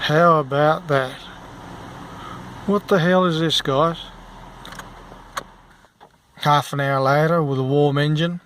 How about that? What the hell is this, guys? Half an hour later with a warm engine.